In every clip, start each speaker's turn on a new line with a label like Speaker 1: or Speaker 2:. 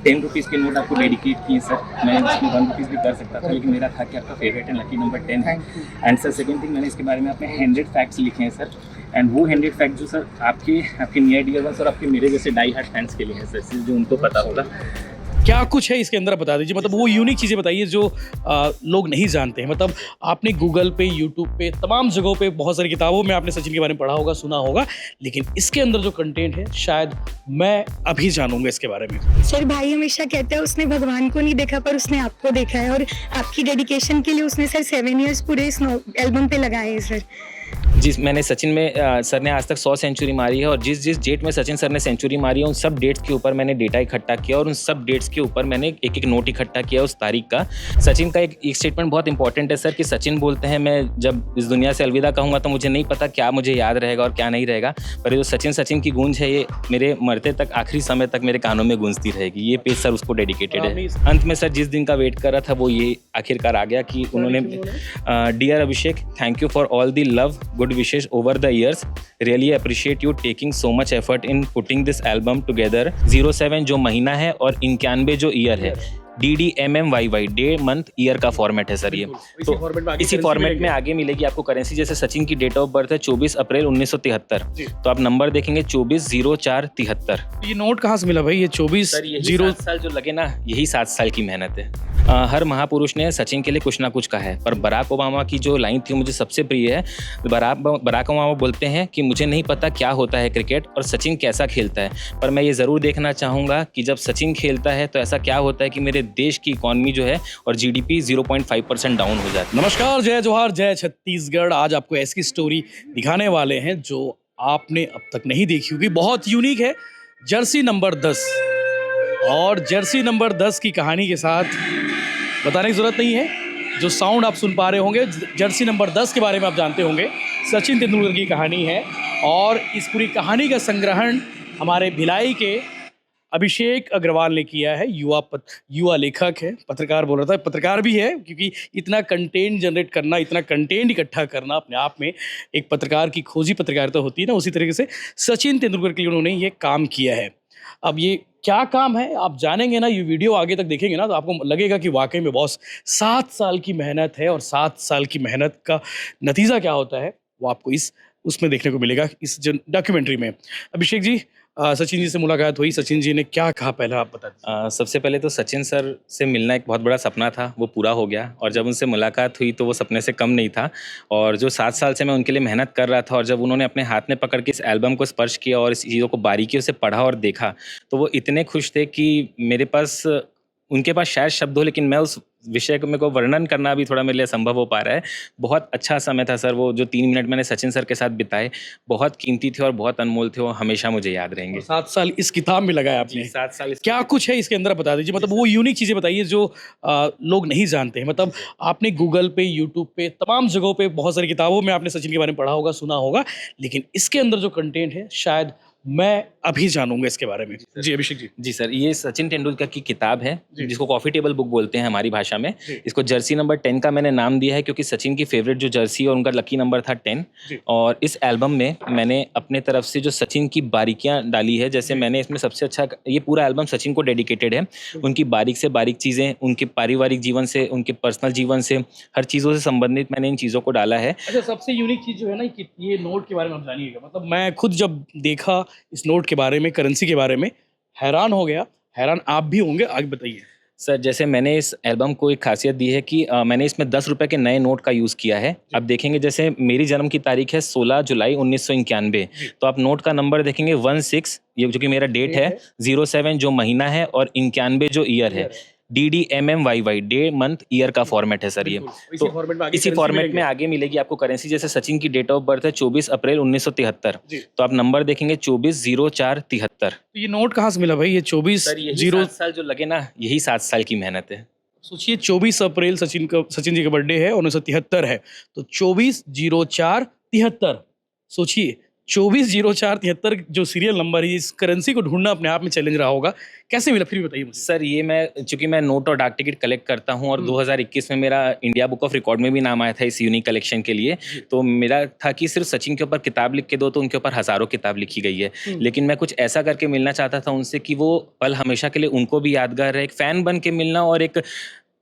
Speaker 1: ₹10 के नोट आपको डेडिकेट किए सर। मैं इसमें ₹1 भी कर सकता था, लेकिन मेरा था कि आपका फेवरेट है, लकी नंबर 10 है। एंड सर सेकंड थिंग, मैंने इसके बारे में अपने 100 फैक्ट्स लिखे हैं सर। एंड वो 100 फैक्ट जो सर आपके नियर डियर वंस और आपके मेरे जैसे डाई हार्ट फैंस के लिए है सर, जो उनको पता होगा।
Speaker 2: क्या कुछ है इसके अंदर बता दीजिए, मतलब वो यूनिक चीज़ें बताइए जो लोग नहीं जानते हैं। मतलब आपने गूगल पे, यूट्यूब पे, तमाम जगहों पे, बहुत सारी किताबों में आपने सचिन के बारे में पढ़ा होगा, सुना होगा, लेकिन इसके अंदर जो कंटेंट है शायद मैं अभी जानूंगा इसके बारे में।
Speaker 3: सर भाई हमेशा कहते हैं उसने भगवान को नहीं देखा पर उसने आपको देखा है, और आपकी डेडिकेशन के लिए उसने सर 7 इयर्स पूरे इस एल्बम पे लगाए हैं सर।
Speaker 1: जिस मैंने सचिन में सर ने आज तक 100 सेंचुरी मारी है, और जिस जिस डेट में सचिन सर ने सेंचुरी मारी है उन सब डेट्स के ऊपर मैंने डेटा इकट्ठा किया, और उन सब डेट्स के ऊपर मैंने एक एक नोट इकट्ठा किया उस तारीख का। सचिन का एक स्टेटमेंट बहुत इंपॉर्टेंट है सर, कि सचिन बोलते हैं मैं जब इस दुनिया से अलविदा कहूँगा तो मुझे नहीं पता क्या मुझे याद रहेगा और क्या नहीं रहेगा, पर ये जो सचिन सचिन की गूंज है ये मेरे मरते तक, आखिरी समय तक मेरे कानों में गूंजती रहेगी। ये पेज सर उसको डेडिकेटेड है। अंत में सर जिस दिन का वेट कर रहा था वो ये आखिरकार आ गया कि उन्होंने dear Abhishek, thank you for all the love, good wishes over the years, really appreciate you taking so much effort in putting this album together। 07 जो महीना है और 91 जो ईयर है, DDMMYY डे मंथ ईयर का फॉर्मेट है सर ये। तो इसी फॉर्मेट में आगे मिलेगी आपको करेंसी। जैसे सचिन की डेट ऑफ बर्थ है 24 अप्रैल 1973, तो आप नंबर देखेंगे 240473।
Speaker 2: ये नोट कहाँ से मिला भाई? ये
Speaker 1: 7 साल जो लगे ना, यही 7 साल की मेहनत है। हर महापुरुष ने सचिन के लिए कुछ ना कुछ कहा है, पर बराक ओबामा की जो लाइन थी मुझे सबसे प्रिय है। बराक ओबामा बोलते हैं कि मुझे नहीं पता क्या होता है क्रिकेट और सचिन कैसा खेलता है, पर मैं ये ज़रूर देखना चाहूँगा कि जब सचिन खेलता है तो ऐसा क्या होता है कि मेरे देश की इकॉनमी जो है और GDP 0.5% डाउन हो जाती है।
Speaker 2: नमस्कार, जय जोहार, जय छत्तीसगढ़। आज आपको ऐसी स्टोरी दिखाने वाले हैं जो आपने अब तक नहीं देखी होगी, बहुत यूनिक है। जर्सी नंबर 10, और जर्सी नंबर 10 की कहानी के साथ बताने की ज़रूरत नहीं है, जो साउंड आप सुन पा रहे होंगे जर्सी नंबर 10 के बारे में आप जानते होंगे। सचिन तेंदुलकर की कहानी है, और इस पूरी कहानी का संग्रहण हमारे भिलाई के अभिषेक अग्रवाल ने किया है। युवा लेखक है, पत्रकार बोल रहा था, पत्रकार भी है, क्योंकि इतना कंटेंट जनरेट करना, इतना कंटेंट इकट्ठा करना अपने आप में एक पत्रकार की खोजी पत्रकारिता होती है ना, उसी तरीके से सचिन तेंदुलकर के लिए उन्होंने ये काम किया है। अब ये क्या काम है आप जानेंगे ना, ये वीडियो आगे तक देखेंगे ना तो आपको लगेगा कि वाकई में बॉस 7 साल की मेहनत है, और 7 साल की मेहनत का नतीजा क्या होता है वो आपको उसमें देखने को मिलेगा, इस डॉक्यूमेंट्री में। अभिषेक जी, सचिन जी से मुलाकात हुई, सचिन जी ने क्या कहा पहला आप बता दीजिए।
Speaker 1: सबसे पहले तो सचिन सर से मिलना एक बहुत बड़ा सपना था, वो पूरा हो गया, और जब उनसे मुलाकात हुई तो वो सपने से कम नहीं था। और जो 7 साल से मैं उनके लिए मेहनत कर रहा था, और जब उन्होंने अपने हाथ में पकड़ के इस एल्बम को स्पर्श किया और इस चीज़ों को बारीकियों से पढ़ा और देखा, तो वो इतने खुश थे कि उनके पास शायद शब्द हो, लेकिन मैं उस विषय को मेरे को वर्णन करना भी थोड़ा मेरे लिए असंभव हो पा रहा है। बहुत अच्छा समय था सर, वो जो 3 मिनट मैंने सचिन सर के साथ बिताए बहुत कीमती थे और बहुत अनमोल थे, वो हमेशा मुझे याद रहेंगे।
Speaker 2: 7 साल इस किताब में लगाया आपने।
Speaker 1: 7 साल
Speaker 2: क्या कुछ है इसके अंदर बता दीजिए, मतलब वो यूनिक चीज़ें बताइए जो लोग नहीं जानते हैं। मतलब आपने गूगल पे, यूट्यूब पे, तमाम जगहों पे, बहुत सारी किताबों में आपने सचिन के बारे में पढ़ा होगा, सुना होगा, लेकिन इसके अंदर जो कंटेंट है शायद मैं अभी जानूंगा इसके बारे में। जी अभिषेक जी।
Speaker 1: जी सर, ये सचिन तेंदुलकर की किताब है जिसको कॉफी टेबल बुक बोलते हैं हमारी भाषा में। इसको जर्सी नंबर 10 का मैंने नाम दिया है क्योंकि सचिन की फेवरेट जो जर्सी और उनका लकी नंबर था 10। और इस एल्बम में मैंने अपने तरफ से जो सचिन की बारीकियां डाली है, जैसे मैंने इसमें सबसे अच्छा, ये पूरा एल्बम सचिन को डेडिकेटेड है। उनकी बारीक से बारीक चीज़ें, उनके पारिवारिक जीवन से, उनके पर्सनल जीवन से, हर चीज़ों से संबंधित मैंने इन चीज़ों को डाला है।
Speaker 2: अच्छा, सबसे यूनिक चीज़ जो है ना कि ये नोट के बारे में आप जानिएगा। मतलब मैं खुद जब देखा इस नोट के बारे में, करेंसी के बारे में, हैरान हो गया। हैरान आप भी होंगे, आगे बताइए।
Speaker 1: सर जैसे मैंने इस एल्बम को एक खासियत दी है कि मैंने इसमें 10 रुपए के नए नोट का यूज़ किया है। आप देखेंगे जैसे मेरी जन्म की तारीख है 16 जुलाई 1991, तो आप नोट का नंबर देखेंगे 16, ये जो कि मेरा डेट है, 07 जो महीना है और 91 जो ईयर है, DDMMYY डे मंथ ईयर का फॉर्मेट है सर ये। तो इसी फॉर्मेट में आगे मिलेगी आपको करेंसी। जैसे सचिन की डेट ऑफ बर्थ है 24 अप्रैल 1973, तो आप नंबर देखेंगे 240473।
Speaker 2: तो ये नोट कहाँ से मिला भाई? ये 24
Speaker 1: 7 साल जो लगे ना, यही 7 साल की मेहनत है।
Speaker 2: सोचिए 24 अप्रैल सचिन जी का बर्थडे है, 1973 है, तो 240473। सोचिए 240473 जो सीरियल नंबर है, इस करेंसी को ढूंढना अपने आप में चैलेंज रहा होगा। कैसे मिला फिर भी बताइए मुझे।
Speaker 1: सर ये चूंकि मैं नोट और डाक टिकट कलेक्ट करता हूं और 2021 में मेरा इंडिया बुक ऑफ रिकॉर्ड में भी नाम आया था इस यूनिक कलेक्शन के लिए, तो मेरा था कि सिर्फ सचिन के ऊपर किताब लिख के दो, तो उनके ऊपर हजारों किताब लिखी गई है, लेकिन मैं कुछ ऐसा करके मिलना चाहता था उनसे कि वो पल हमेशा के लिए उनको भी यादगार रहे। एक फैन बन के मिलना और एक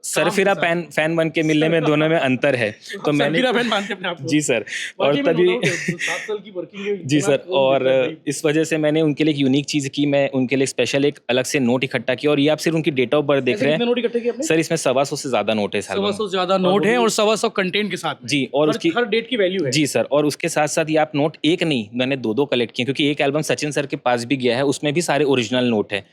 Speaker 1: सरफिरा फैन बन के मिलने में दोनों में अंतर है। तो मैंने
Speaker 2: फैन मानते अपने आप को।
Speaker 1: जी सर, और
Speaker 2: वाकई में
Speaker 1: तभी
Speaker 2: 7 साल की वर्किंग है।
Speaker 1: जी
Speaker 2: इतना
Speaker 1: सर,
Speaker 2: कौन
Speaker 1: और
Speaker 2: देता है भाई।
Speaker 1: इस वजह से मैंने उनके लिए एक यूनिक चीज़ की, मैं उनके लिए स्पेशल एक अलग से नोट इकट्ठा किया, और ये आप सिर्फ उनकी डेट ऑफ बर्थ देख
Speaker 2: ऐसे
Speaker 1: रहे
Speaker 2: कितने
Speaker 1: हैं
Speaker 2: नोट इकट्ठे किए आपने?
Speaker 1: सर। इसमें 125 से ज़्यादा नोट है इस एल्बम
Speaker 2: 125 से ज्यादा नोट है और 125 कंटेंट के साथ में।
Speaker 1: जी, और
Speaker 2: हर-
Speaker 1: उसकी
Speaker 2: हर डेट की वैल्यू है।
Speaker 1: जी सर, और उसके साथ साथ ये आप नोट एक नहीं, मैंने दो कलेक्ट किए, क्योंकि एक एल्बम सचिन सर के पास भी गया है, उसमें भी सारे ओरिजिनल नोट है।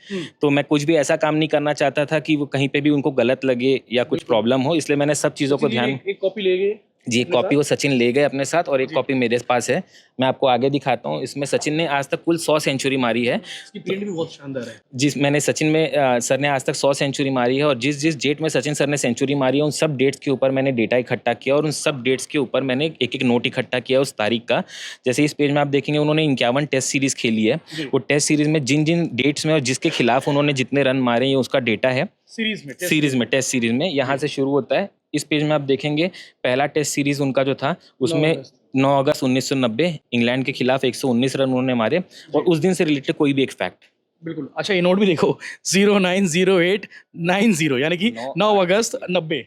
Speaker 1: तो मैं कुछ भी ऐसा काम नहीं करना चाहता था कि वो कहीं पे भी उनको गलत लगे या कुछ प्रॉब्लम हो, इसलिए मैंने सब चीज़ों को
Speaker 2: सचिन जी
Speaker 1: ध्यान।
Speaker 2: ने एक कॉपी ले गए।
Speaker 1: जी, एक कॉपी वो सचिन ले गए अपने साथ, और एक कॉपी मेरे पास है, मैं आपको आगे दिखाता हूँ। इसमें सचिन ने आज तक कुल 100 सेंचुरी मारी है।
Speaker 2: इसकी प्रिंट भी बहुत शानदार है।
Speaker 1: जिस मैंने सचिन में सर ने आज तक 100 सेंचुरी मारी है, और जिस जिस डेट में सचिन सर ने सेंचुरी मारी है, उन सब डेट्स के ऊपर मैंने डेटा इकट्ठा किया, और उन सब डेट्स के ऊपर मैंने एक एक नोट इकट्ठा किया उस तारीख का। जैसे इस पेज में आप देखेंगे, उन्होंने 51 टेस्ट सीरीज खेली है। वो टेस्ट सीरीज में जिन जिन डेट्स में और जिसके खिलाफ उन्होंने जितने रन मारे, ये उसका डेटा है
Speaker 2: सीरीज में
Speaker 1: टेस्ट सीरीज में। यहाँ से शुरू होता है। इस पेज में आप देखेंगे, पहला टेस्ट सीरीज उनका जो था, उसमें 9 अगस्त 1990 इंग्लैंड के खिलाफ 119 रन उन्होंने मारे, और उस दिन से रिलेटेड कोई भी एक फैक्ट।
Speaker 2: बिल्कुल। अच्छा, ये नोट भी देखो, 090890, यानी कि 9 अगस्त 90।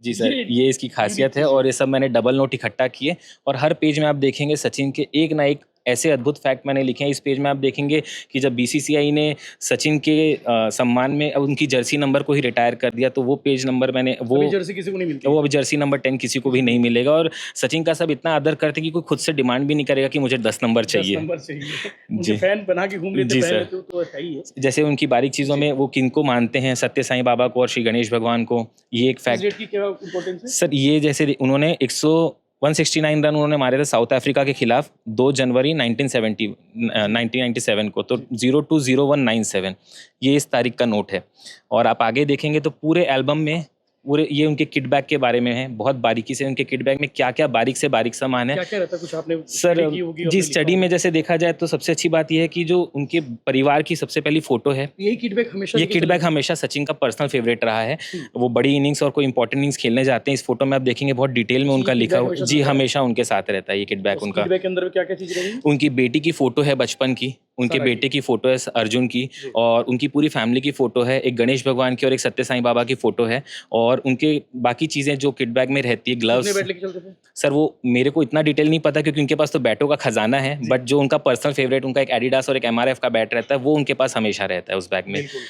Speaker 1: जी सर, ये इसकी खासियत है, और ये सब मैंने डबल नोट इकट्ठा किए, और हर पेज में आप देखेंगे सचिन के एक ना एक ऐसे अद्भुत फैक्ट मैंने लिखे हैं। इस पेज में आप देखेंगे कि जब बीसीसीआई ने सचिन के सम्मान में अब उनकी जर्सी नंबर को ही रिटायर कर दिया, तो वो पेज नंबर मैंने
Speaker 2: अभी जर्सी किसी को नहीं मिलती।
Speaker 1: वो अब जर्सी नंबर 10 किसी को भी नहीं मिलेगा, और सचिन का सब इतना आदर करते कि कोई खुद से डिमांड भी नहीं करेगा कि मुझे 10 नंबर
Speaker 2: 10
Speaker 1: चाहिए।
Speaker 2: नंबर चाहिए।
Speaker 1: जी।
Speaker 2: उनके फैन बना के घूम लेते
Speaker 1: जी
Speaker 2: पहले
Speaker 1: सर।
Speaker 2: तो है ही है।
Speaker 1: जैसे उनकी बारीक चीज़ों में वो किनको मानते हैं, सत्य साईं बाबा को और श्री गणेश भगवान को, ये एक
Speaker 2: इस
Speaker 1: फैक्ट।
Speaker 2: डेट की क्या इंपॉर्टेंस है?
Speaker 1: सर ये जैसे उन्होंने 169 रन उन्होंने मारे थे साउथ अफ्रीका के खिलाफ 2 जनवरी 1997 को, तो 020197 ये इस तारीख का नोट है। और आप आगे देखेंगे तो पूरे एल्बम में पूरे ये उनके किट बैग के बारे में है, बहुत बारीकी से उनके किट बैग में क्या क्या बारीक से बारीक सामान है।
Speaker 2: क्या क्या रहता है, कुछ आपने
Speaker 1: सर
Speaker 2: study की होगी,
Speaker 1: जी,
Speaker 2: आपने
Speaker 1: स्टडी
Speaker 2: लिखा
Speaker 1: में जैसे देखा जाए तो सबसे अच्छी बात यह है कि जो उनके परिवार की सबसे पहली फोटो है,
Speaker 2: होगा। यही किटबैक हमेशा
Speaker 1: ये
Speaker 2: लेके
Speaker 1: किट
Speaker 2: चलते
Speaker 1: बैग हमेशा सचिन का पर्सनल फेवरेट रहा है। वो बड़ी इनिंग्स और कोई इंपॉर्टेंट इनिंग्स खेलने जाते हैं, इस फोटो में आप देखेंगे बहुत डिटेल में उनका
Speaker 2: ये
Speaker 1: लिखा
Speaker 2: kit bag
Speaker 1: हुआ।
Speaker 2: हमेशा
Speaker 1: जी,
Speaker 2: साथ रहता है।
Speaker 1: हमेशा उनके साथ रहता है ये किट
Speaker 2: हैं।
Speaker 1: बैग
Speaker 2: उस
Speaker 1: उनका।
Speaker 2: किटबैक के अंदर क्या क्या चीज रहेगी?
Speaker 1: उनकी बेटी की फोटो है बचपन की, उनके
Speaker 2: सारा
Speaker 1: बेटे की फोटो है अर्जुन की, और उनकी पूरी फैमिली की फोटो है, एक गणेश भगवान की और एक सत्य साईं बाबा की फोटो है, और उनके बाकी चीजें जो किट बैग में रहती है,
Speaker 2: कितने
Speaker 1: ग्लव्स।
Speaker 2: बैट लेके चलते थे?
Speaker 1: सर वो मेरे को इतना डिटेल नहीं पता, क्योंकि उनके पास तो बैटों का खजाना है, बट जो उनका पर्सनल फेवरेट उनका एक एडिडास और एक एमआरएफ का बैट रहता है, वो उनके पास हमेशा रहता है उस बैग में।
Speaker 2: बिल्कुल।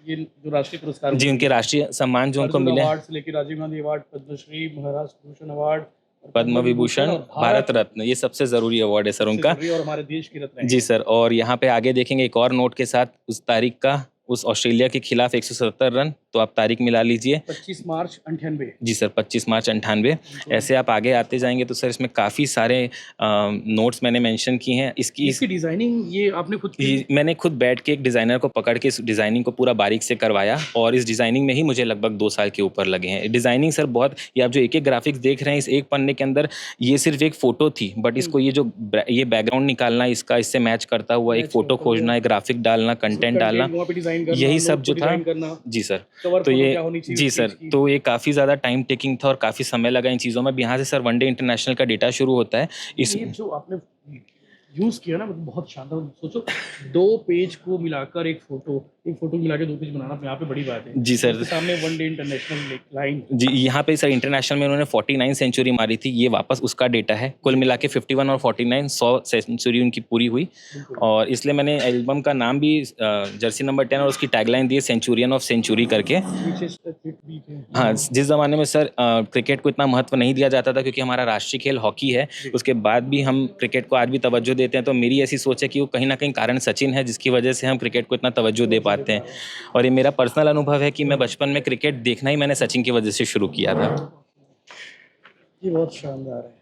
Speaker 2: ये जो राष्ट्रीय पुरस्कार
Speaker 1: जी, उनके राष्ट्रीय सम्मान जो उनको
Speaker 2: अर्जुन
Speaker 1: मिले,
Speaker 2: अवार्ड से लेकर राजीव गांधी अवार्ड, पद्मश्री, महाराष्ट्र भूषण अवार्ड, और
Speaker 1: पद्म विभूषण, भारत रत्न, ये सबसे जरूरी अवार्ड है सर उनका।
Speaker 2: और हमारे देश की रत्न है।
Speaker 1: जी सर, और यहाँ पे आगे देखेंगे एक और नोट के साथ उस तारीख का, उस ऑस्ट्रेलिया के खिलाफ 170 रन, तो आप तारीख मिला लीजिए।
Speaker 2: 25 मार्च 98।
Speaker 1: जी सर, 25 मार्च 98। ऐसे आप आगे आते जाएंगे तो सर इसमें काफ़ी सारे नोट्स मैंने मेंशन किए हैं।
Speaker 2: इसकी डिजाइनिंग ये आपने खुद की?
Speaker 1: मैंने खुद बैठ के एक डिज़ाइनर को पकड़ के इस डिज़ाइनिंग को पूरा बारीक से करवाया, और इस डिज़ाइनिंग में ही मुझे लगभग 2 साल के ऊपर लगे हैं। डिज़ाइनिंग सर बहुत, ये आप जो एक एक ग्राफिक्स देख रहे हैं इस एक पन्ने के अंदर, ये सिर्फ एक फ़ोटो थी, बट इसको ये जो ये बैकग्राउंड निकालना, इसका इससे मैच करता हुआ एक फ़ोटो खोजना, एक ग्राफिक डालना, कंटेंट डालना,
Speaker 2: वहाँ पे डिजाइन करना,
Speaker 1: यही
Speaker 2: नोट
Speaker 1: सब
Speaker 2: को
Speaker 1: जो था।
Speaker 2: डिजाइन करना,
Speaker 1: जी सर,
Speaker 2: कवर
Speaker 1: तो
Speaker 2: फोटो
Speaker 1: ये
Speaker 2: क्या होनी चाहिए
Speaker 1: जी
Speaker 2: उस
Speaker 1: सर,
Speaker 2: चीज़ की।
Speaker 1: तो ये काफ़ी ज़्यादा टाइम टेकिंग था और काफ़ी समय लगा इन चीज़ों में। अब यहाँ से सर वनडे इंटरनेशनल का डेटा शुरू होता है। इस
Speaker 2: ये जो आपने यूज किया ना, मतलब बहुत शानदार। सोचो 2 पेज को मिलाकर एक फोटो मिला के 2 पेज बनाना अपने आप में बड़ी बात है।
Speaker 1: जी सर।
Speaker 2: उसके सामने वनडे इंटरनेशनल लाइन।
Speaker 1: जी, यहाँ पे सर इंटरनेशनल में उन्होंने 49 सेंचुरी मारी थी, ये वापस उसका डेटा है। कुल मिला के 51 और 49 100 सेंचुरी उनकी पूरी हुई, और इसलिए मैंने एल्बम का नाम भी जर्सी नंबर 10 और उसकी टैगलाइन दी है, सेंचुरियन ऑफ सेंचुरी करके।
Speaker 2: पीछे से फिट भी थे।
Speaker 1: हाँ, जिस ज़माने में सर क्रिकेट को इतना महत्व नहीं दिया जाता था, क्योंकि हमारा राष्ट्रीय खेल हॉकी है, उसके बाद भी हम क्रिकेट को आज भी तवज्जो देते हैं। तो मेरी ऐसी सोच है कि वो कहीं ना कहीं कारण सचिन है, जिसकी वजह से हम क्रिकेट को इतना तवज्जो दे पाते हैं। और ये मेरा पर्सनल अनुभव है कि मैं बचपन में क्रिकेट देखना ही मैंने सचिन की वजह से शुरू किया था।
Speaker 2: ये बहुत शानदार है।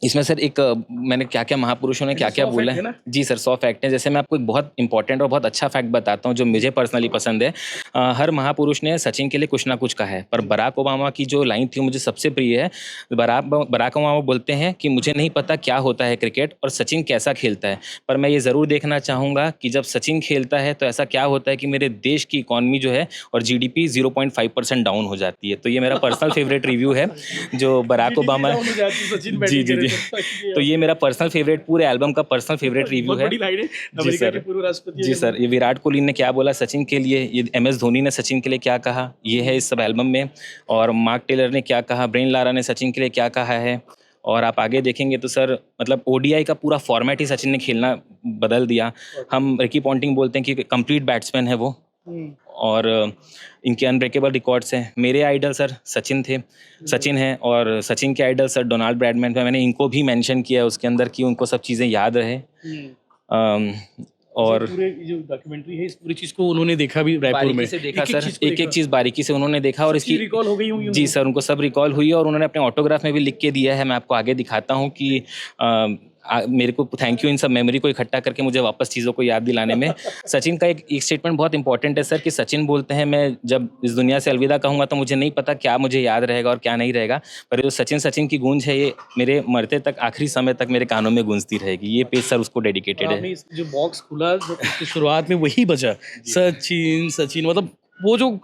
Speaker 1: इसमें सर एक मैंने क्या-क्या महापुरुषों ने क्या-क्या
Speaker 2: 100
Speaker 1: बोला
Speaker 2: फैक्ट है
Speaker 1: है।
Speaker 2: ना?
Speaker 1: जी सर, 100 फैक्ट हैं। जैसे मैं आपको एक बहुत इम्पोर्टेंट और बहुत अच्छा फैक्ट बताता हूँ जो मुझे पर्सनली पसंद है। हर महापुरुष ने सचिन के लिए कुछ ना कुछ कहा है, पर बराक ओबामा की जो लाइन थी वो मुझे सबसे प्रिय है। बराक ओबामा बोलते हैं कि मुझे नहीं पता क्या होता है क्रिकेट और सचिन कैसा खेलता है, पर मैं ये ज़रूर देखना चाहूँगा कि जब सचिन खेलता है तो ऐसा क्या होता है कि मेरे देश की इकॉनमी जो है और जीडीपी 0.5% डाउन हो जाती है। तो ये मेरा पर्सनल फेवरेट रिव्यू है जो बराक ओबामा जी, जी, जी। तो ये मेरा पर्सनल फेवरेट पूरे एल्बम का पर्सनल फेवरेट रिव्यू
Speaker 2: बहुत
Speaker 1: है।
Speaker 2: बड़ी लाइन है,
Speaker 1: जी
Speaker 2: अमेरिका के
Speaker 1: सर।
Speaker 2: पूर्व राष्ट्रपति
Speaker 1: जी
Speaker 2: हैं
Speaker 1: सर, ये विराट कोहली ने क्या बोला सचिन के लिए, ये एमएस धोनी ने सचिन के लिए क्या कहा, ये है इस सब एल्बम में। और मार्क टेलर ने क्या कहा, ब्रेन लारा ने सचिन के लिए क्या कहा है। और आप आगे देखेंगे तो सर मतलब ओडीआई का पूरा फॉर्मेट ही सचिन ने खेलना बदल दिया। हम रिकी पॉन्टिंग बोलते हैं कि कंप्लीट बैट्समैन है वो।
Speaker 2: हम्म,
Speaker 1: और इनके अनब्रेकेबल रिकॉर्ड्स हैं। मेरे आइडल सर सचिन थे, सचिन हैं, और सचिन के आइडल सर डोनाल्ड ब्रैडमैन थे। मैंने इनको भी मेंशन किया है उसके अंदर कि उनको सब चीज़ें याद रहे।
Speaker 2: हम्म।
Speaker 1: अम, और
Speaker 2: पूरे जो डॉक्यूमेंट्री है इस पूरी चीज को उन्होंने देखा भी रायपुर में,
Speaker 1: बारीकी से देखा
Speaker 2: एक-एक
Speaker 1: सर,
Speaker 2: चीज को
Speaker 1: एक एक
Speaker 2: देखा।
Speaker 1: चीज़ बारीकी से उन्होंने देखा और
Speaker 2: सब चीज
Speaker 1: इसकी
Speaker 2: रिकॉल हो गई होंगी
Speaker 1: जी
Speaker 2: उन्हें।
Speaker 1: सर, उनको सब रिकॉल हुई है और उन्होंने अपने ऑटोग्राफ में भी लिख के दिया है। मैं आपको आगे दिखाता हूँ कि मेरे को थैंक यू इन सब मेमोरी को इकट्ठा करके मुझे वापस चीज़ों को याद दिलाने में। सचिन का एक स्टेटमेंट बहुत इंपॉर्टेंट है सर कि सचिन बोलते हैं मैं जब इस दुनिया से अलविदा कहूँगा तो मुझे नहीं पता क्या मुझे याद रहेगा और क्या नहीं रहेगा, पर जो सचिन सचिन की गूंज है ये मेरे मरते तक आखिरी समय तक मेरे कानों में गूंजती रहेगी। ये पेज सर उसको डेडिकेटेड
Speaker 2: आपने
Speaker 1: है।
Speaker 2: इस जो बॉक्स खुला जो उसकी शुरुआत में वही बजा, सचिन सचिन, मतलब वो जो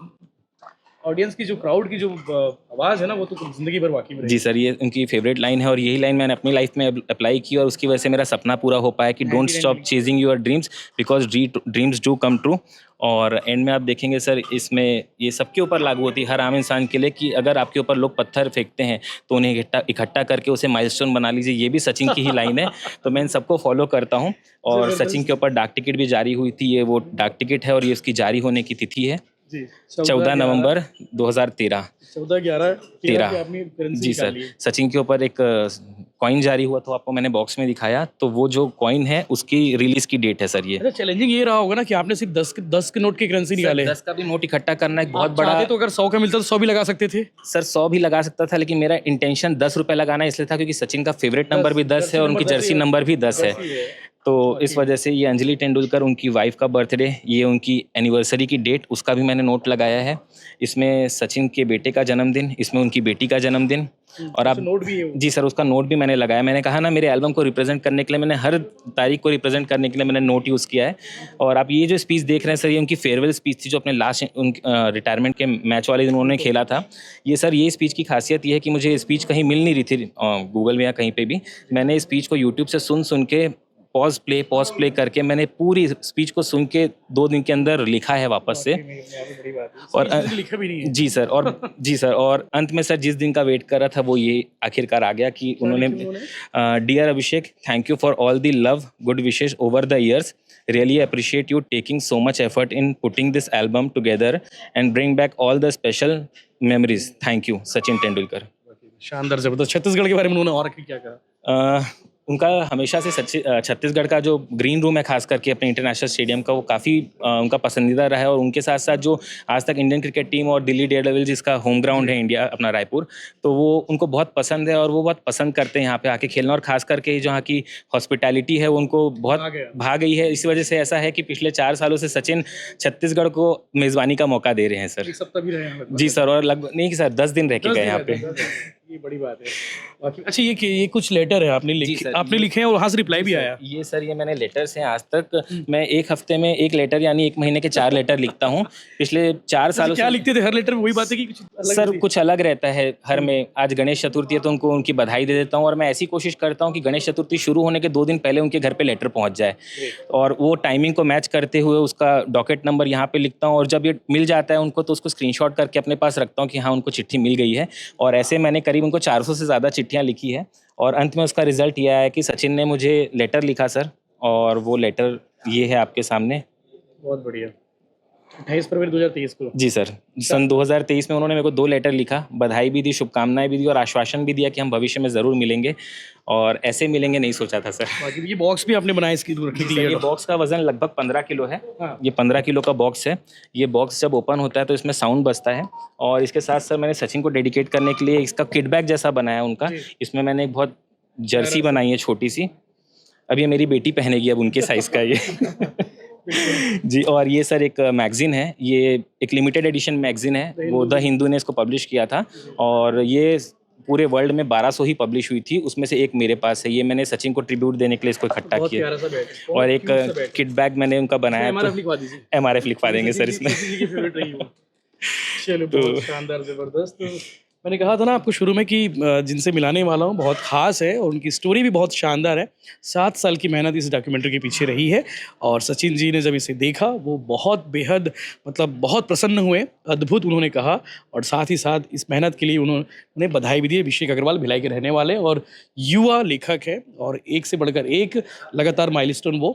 Speaker 2: ऑडियंस की जो क्राउड की जो आवाज है ना, वो तो जिंदगी भर बाकी में
Speaker 1: जी सर, ये उनकी फेवरेट लाइन है और यही लाइन मैंने अपनी लाइफ में अप्लाई की और उसकी वजह से मेरा सपना पूरा हो पाया कि don't stop chasing your dreams because dreams do come true. और एंड में आप देखेंगे सर इसमें ये सबके ऊपर लागू होती है, हर आम इंसान के लिए, कि अगर आपके ऊपर लोग पत्थर फेंकते हैं तो उन्हें इकट्ठा करके उसे माइलस्टोन बना लीजिए। ये भी सचिन की ही लाइन है, तो मैं इन सबको फॉलो करता हूँ। और सचिन के ऊपर डाक टिकट भी जारी हुई थी, ये वो डाक टिकट है और ये उसकी जारी होने की तिथि है
Speaker 2: जी
Speaker 1: 14 नवंबर 2013।
Speaker 2: 14/11 आपने करेंसी
Speaker 1: जी सर, सचिन के ऊपर एक कॉइन जारी हुआ तो आपको मैंने बॉक्स में दिखाया, तो वो जो कॉइन है उसकी रिलीज की डेट है सर ये।
Speaker 2: अच्छा, चैलेंजिंग ये रहा होगा ना कि आपने सिर्फ 10 के नोट की करेंसी निकाले।
Speaker 1: 10 का भी नोट इकट्ठा करना एक बहुत
Speaker 2: आप
Speaker 1: बड़ा।
Speaker 2: चाहते तो अगर 100 का मिलता तो 100 भी लगा सकते थे।
Speaker 1: सर 100 भी लगा सकता था, लेकिन मेरा इंटेंशन 10 रुपए लगाना इसलिए था क्योंकि सचिन का फेवरेट नंबर भी 10 है और उनकी जर्सी नंबर भी 10 है। तो इस वजह से ये अंजलि तेंदुलकर उनकी वाइफ का बर्थडे, ये उनकी एनिवर्सरी की डेट, उसका भी मैंने नोट लगाया है। इसमें सचिन के बेटे का जन्मदिन, इसमें उनकी बेटी का जन्मदिन, और आप
Speaker 2: नोट भी है वो।
Speaker 1: जी सर उसका नोट भी मैंने लगाया। मैंने कहा ना मेरे एल्बम को रिप्रेजेंट करने के लिए मैंने हर तारीख को रिप्रेजेंट करने के लिए मैंने नोट यूज़ किया है। और आप ये जो स्पीच देख रहे हैं सर, ये उनकी फेयरवेल स्पीच थी जो अपने लास्ट रिटायरमेंट के मैच वाले दिन उन्होंने खेला था। ये सर ये स्पीच की खासियत ये है कि मुझे स्पीच कहीं मिल नहीं रही थी गूगल में या कहीं पे भी। मैंने स्पीच को यूट्यूब से सुन के पॉज प्ले करके मैंने पूरी स्पीच को सुन के 2 दिन के अंदर लिखा है वापस से। और
Speaker 2: लिखा भी नहीं है।
Speaker 1: जी सर और अंत में सर जिस दिन का वेट कर रहा था वो ये आखिरकार आ गया कि उन्होंने dear Abhishek, thank you for all the love good wishes over the years, really appreciate you taking so much effort in putting this album together and bring back all the special memories, thank you Sachin Tendulkar.
Speaker 2: शानदार, जबरदस्त। छत्तीसगढ़ के बारे में उन्होंने और क्या कहा?
Speaker 1: उनका हमेशा से छत्तीसगढ़ का जो ग्रीन रूम है खास करके अपने इंटरनेशनल स्टेडियम का, वो काफ़ी उनका पसंदीदा रहा है। और उनके साथ साथ जो आज तक इंडियन क्रिकेट टीम और दिल्ली डेयरडेविल्स जिसका होम ग्राउंड है इंडिया अपना रायपुर, तो वो उनको बहुत पसंद है और वो बहुत पसंद करते हैं यहाँ पे आके खेलना। और खास करके जो यहाँ की हॉस्पिटैलिटी है वो उनको बहुत भा गई है। इसी वजह से ऐसा है कि पिछले 4 सालों से सचिन छत्तीसगढ़ को मेज़बानी का मौका दे रहे हैं सर।
Speaker 2: एक सप्ताह भी रहे हैं
Speaker 1: जी सर, और लगभग नहीं सर 10 दिन रह के गए यहाँ पे।
Speaker 2: ये बड़ी बात है बाकी। अच्छा, ये कुछ लेटर है आपने लिखे हैं और वहाँ से रिप्लाई भी आया?
Speaker 1: ये सर ये मैंने लेटर्स हैं आज तक मैं 1 हफ्ते में 1 लेटर यानी 1 महीने के 4 लेटर लिखता हूँ पिछले 4 सालों से।
Speaker 2: क्या लिखते थे हर लेटर में? वही बात है कि कुछ अलग
Speaker 1: सर कुछ अलग रहता है हर में। आज गणेश चतुर्थी है तो उनको उनकी बधाई दे देता हूँ और मैं ऐसी कोशिश करता हूँ कि गणेश चतुर्थी शुरू होने के 2 दिन पहले उनके घर पे लेटर पहुँच जाए और वो टाइमिंग को मैच करते हुए उसका डॉकेट नंबर यहाँ पे लिखता हूँ। और जब ये मिल जाता है उनको तो उसको स्क्रीनशॉट करके अपने पास रखता हूँ कि हाँ उनको चिट्ठी मिल गई है। और ऐसे मैंने करीब उनको 400 से ज़्यादा चिट्ठियाँ लिखी है और अंत में उसका रिजल्ट ये आया कि सचिन ने मुझे लेटर लिखा सर, और वो लेटर ये है आपके सामने।
Speaker 2: बहुत बढ़िया। 28 फरवरी 2023 को।
Speaker 1: जी सर, सन 2023 में उन्होंने मेरे को 2 लेटर लिखा, बधाई भी दी, शुभकामनाएं भी दी और आश्वासन भी दिया कि हम भविष्य में ज़रूर मिलेंगे। और ऐसे मिलेंगे नहीं सोचा था सर।
Speaker 2: बाकी ये बॉक्स भी आपने बनाया इसकी रखने के लिए?
Speaker 1: ये बॉक्स का वजन लगभग 15 किलो है।
Speaker 2: हाँ।
Speaker 1: ये 15 किलो का बॉक्स है। ये बॉक्स जब ओपन होता है तो इसमें साउंड बजता है। और इसके साथ सर मैंने सचिन को डेडिकेट करने के लिए इसका किट बैग जैसा बनाया उनका। इसमें मैंने एक बहुत जर्सी बनाई है छोटी सी, अब ये मेरी बेटी पहनेगी अब उनके साइज़ का ये जी। और ये सर एक मैगज़ीन है, ये एक लिमिटेड एडिशन मैगज़ीन है, वो द हिंदू ने इसको पब्लिश किया था और ये पूरे वर्ल्ड में 1200 ही पब्लिश हुई थी, उसमें से एक मेरे पास है। ये मैंने सचिन को ट्रिब्यूट देने के लिए इसको इकट्ठा
Speaker 2: बहुत
Speaker 1: किया
Speaker 2: प्यारा सा बैग है, बहुत
Speaker 1: और एक
Speaker 2: cute सा बैग है।
Speaker 1: किट बैग मैंने उनका बनाया
Speaker 2: एमआरएफ लिखवा दीजिए।
Speaker 1: MRF लिखवा देंगे सर इसमें।
Speaker 2: किसी की फेवरेट रही हो। चलो बहुत शानदार, जबरदस्त। तो मैंने कहा था ना आपको शुरू में कि जिनसे मिलाने वाला हूँ बहुत ख़ास है और उनकी स्टोरी भी बहुत शानदार है। 7 साल की मेहनत इस डॉक्यूमेंट्री के पीछे रही है और सचिन जी ने जब इसे देखा वो बहुत बेहद मतलब बहुत प्रसन्न हुए, अद्भुत उन्होंने कहा और साथ ही साथ इस मेहनत के लिए उन्होंने बधाई भी दी। अभिषेक अग्रवाल भिलाई के रहने वाले और युवा लेखक है और एक से बढ़कर एक लगातार माइलस्टोन वो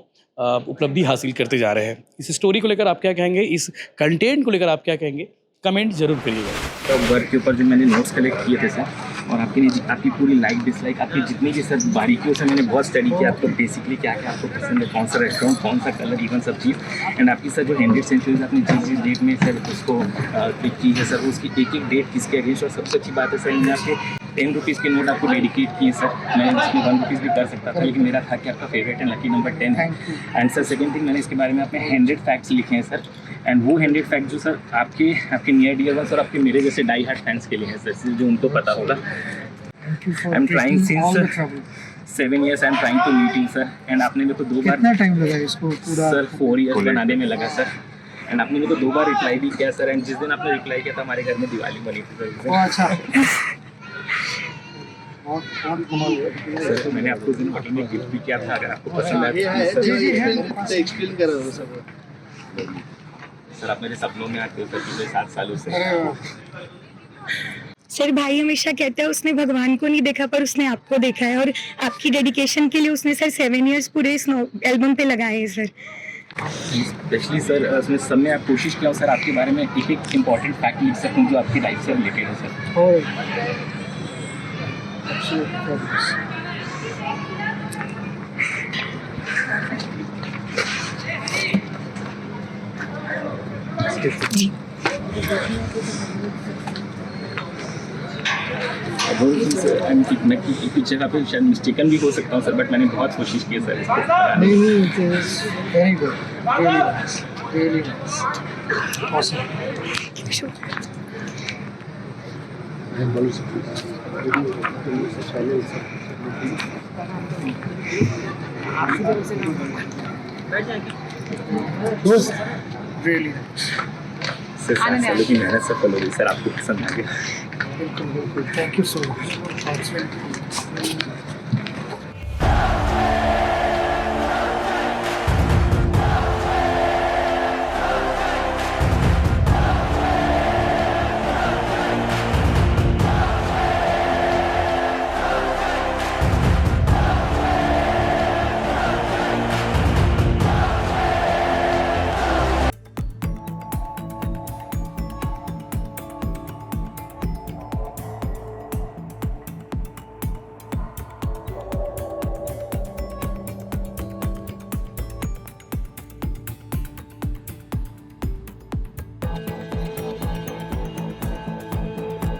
Speaker 2: उपलब्धि हासिल करते जा रहे हैं। इस स्टोरी को लेकर आप क्या कहेंगे, इस कंटेंट को लेकर आप क्या कहेंगे, कमेंट जरूर करिएगा।
Speaker 1: तो वर्क के ऊपर जो मैंने नोट्स कलेक्ट किए थे सर, और आपकी पूरी लाइक डिसलाइक, आपकी जितनी भी सर बारीकियों से मैंने बहुत स्टडी किया, आपको बेसिकली क्या क्या आपको पसंद है, कौन सा रेस्टोरेंट, कौन सा कलर, इवन सब चीज़। एंड आपकी सर जो 100 सेंचुरीज आपने जिस डेट में सर उसको क्लिक की है सर, उसकी एक एक डेट किसके अगेंस्ट। और सबसे अच्छी बात है सर, मैंने आपके 10 रुपीज़ के नोट आपको डेडिकेट किए सर। मैं इसमें 1 रुपीज़ भी कर सकता था, लेकिन मेरा था कि आपका फेवरेट है लकी नंबर 10 है। एंड सर सेकंड थिंग, मैंने इसके बारे में अपने 100 फैक्ट्स लिखे हैं सर। एंड वो 100 फैक्ट जो सर आपके नियर डियर वंस और आपके मेरे जैसे डाई हार्ट फैंस के लिए हैं सर, जो उनको पता होगा। I am trying since 7 years I am trying to meet you sir. And आपने मेरे को 2 बार,
Speaker 4: कितना टाइम लगा इसको पूरा?
Speaker 1: सर 4 years बनाने में लगा सर। एंड आपने मेरे को 2 बार रिप्लाई भी किया सर। एंड जिस दिन आपने रिप्लाई किया था हमारे घर में दिवाली बनी थी सर।
Speaker 4: ओ अच्छा, बहुत कमाल है।
Speaker 1: सर मैंने आपको उस दिन होटल में गिफ्ट भी किया था, अगर आपको पसंद आया तो
Speaker 4: जी जी है।
Speaker 5: एक्सप्लेन कर रहा हूँ सब।
Speaker 1: सर आप मेरे सपनों में आते हो सर पिछले 7 सालों से।
Speaker 4: अरे वाह,
Speaker 3: सर भाई हमेशा कहते हैं उसने भगवान को नहीं देखा पर उसने आपको देखा है और आपकी डेडिकेशन के लिए उसने सर 7 years पूरे इस एल्बम पे लगाए हैं सर।
Speaker 1: स्पेशली सर उसमें सब में आप कोशिश किया हो सर आपके बारे में एक एक इम्पॉर्टेंट फैक्ट लिख सकूँ जो आपकी लाइफ से रिलेटेड है सर।
Speaker 4: और absolutely fabulous.
Speaker 1: मैं किसी जगह पे शायद मिस्टेकन भी हो सकता हूँ सर, बट मैंने बहुत कोशिश की है सर इसको।
Speaker 4: नहीं, it is very good, really nice, really nice, awesome. Those really nice.
Speaker 1: Sir 7 सालों की मेहनत सफल हो गई सर, आपको पसंद आ गया।
Speaker 4: बिल्कुल बिल्कुल, thank you so much, thanks.